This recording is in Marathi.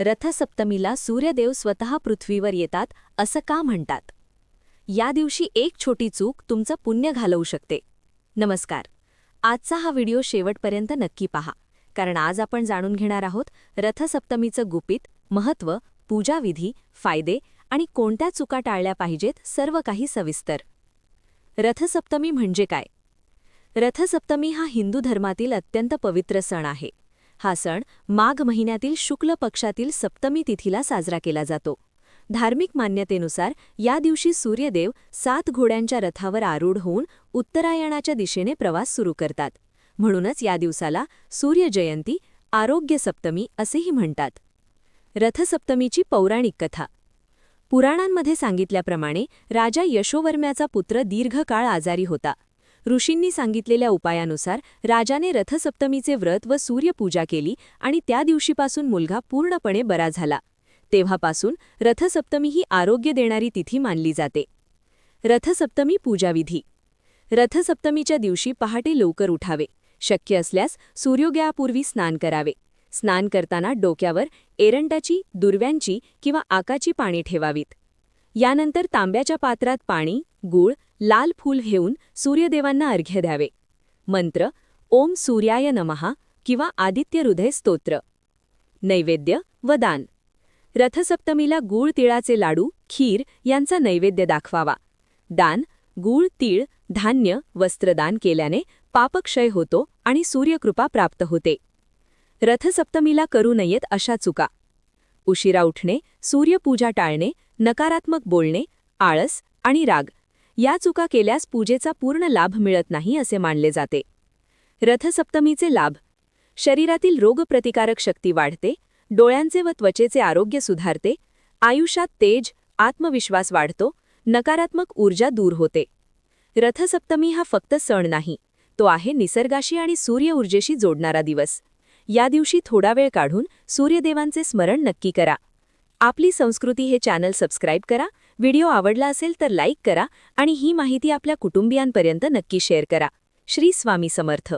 रथसप्तमीला सूर्यदेव स्वतः पृथ्वीवर येतात असं का म्हणतात? या दिवशी एक छोटी चूक तुमचं पुण्य घालवू शकते. नमस्कार. आजचा हा व्हिडिओ शेवटपर्यंत नक्की पहा, कारण आज आपण जाणून घेणार आहोत रथसप्तमीचं गुपित, महत्त्व, पूजाविधी, फायदे आणि कोणत्या चुका टाळल्या पाहिजेत, सर्व काही सविस्तर. रथसप्तमी म्हणजे काय? रथसप्तमी हा हिंदू धर्मातील अत्यंत पवित्र सण आहे. हा सण माघ महिन्यातील शुक्ल पक्षातील सप्तमी तिथीला साजरा केला जातो. धार्मिक मान्यतेनुसार या दिवशी सूर्यदेव 7 घोड्यांच्या रथावर आरूढ होऊन उत्तरायणाच्या दिशेने प्रवास सुरू करतात. म्हणूनच या दिवसाला सूर्यजयंती, आरोग्य सप्तमी असेही म्हणतात. रथसप्तमीची पौराणिक कथा. पुराणांमध्ये सांगितल्याप्रमाणे राजा यशोवर्म्याचा पुत्र दीर्घकाळ आजारी होता. ऋषींनी सांगितलेल्या उपायानुसार राजाने रथसप्तमीचे व्रत व सूर्यपूजा केली आणि त्या दिवशीपासून मुलगा पूर्णपणे बरा झाला. तेव्हापासून रथसप्तमी ही आरोग्य देणारी तिथी मानली जाते. रथसप्तमी पूजाविधी. रथसप्तमीच्या दिवशी पहाटे लवकर उठावे. शक्य असल्यास सूर्योदयापूर्वी स्नान करावे. स्नान करताना डोक्यावर एरंडाची, दुर्व्यांची किंवा आकाची पाने ठेवावीत. यानंतर तांब्याच्या पात्रात पाणी, गूळ, लाल फूल घेऊन सूर्यदेवांना अर्घ्य द्यावे. मंत्र ओम सूर्याय नमः किंवा आदित्य हृदय स्तोत्र. नैवेद्य व दान. रथसप्तमीला गूळ तिळाचे लाडू, खीर यांचा नैवेद्य दाखवावा. दान गूळ, तीळ, धान्य, वस्त्रदान केल्याने पापक्षय होतो आणि सूर्यकृपा प्राप्त होते. रथसप्तमीला करू नयेत अशा चुका: उशिरा उठणे, सूर्यपूजा टाळणे, नकारात्मक बोलणे, आळस आणि राग. या चुका केल्यास पूजेचा पूर्ण लाभ मिळत नाही असे मानले जाते. रथसप्तमीचे लाभ: शरीरातील रोगप्रतिकारक शक्ती वाढते, डोळ्यांचे व त्वचेचे आरोग्य सुधारते, आयुष्यात तेज, आत्मविश्वास वाढतो, नकारात्मक ऊर्जा दूर होते. रथसप्तमी हा फक्त सण नाही, तो आहे निसर्गाशी आणि सूर्य ऊर्जेशी जोडणारा दिवस. या दिवशी थोडा वेळ काढून सूर्यदेवांचे स्मरण नक्की करा. आपली संस्कृती हे चॅनल सबस्क्राईब करा. व्हिडिओ आवडला असेल तर लाईक करा आणि ही माहिती आपल्या कुटुंबियांपर्यंत नक्की शेअर करा. श्री स्वामी समर्थ.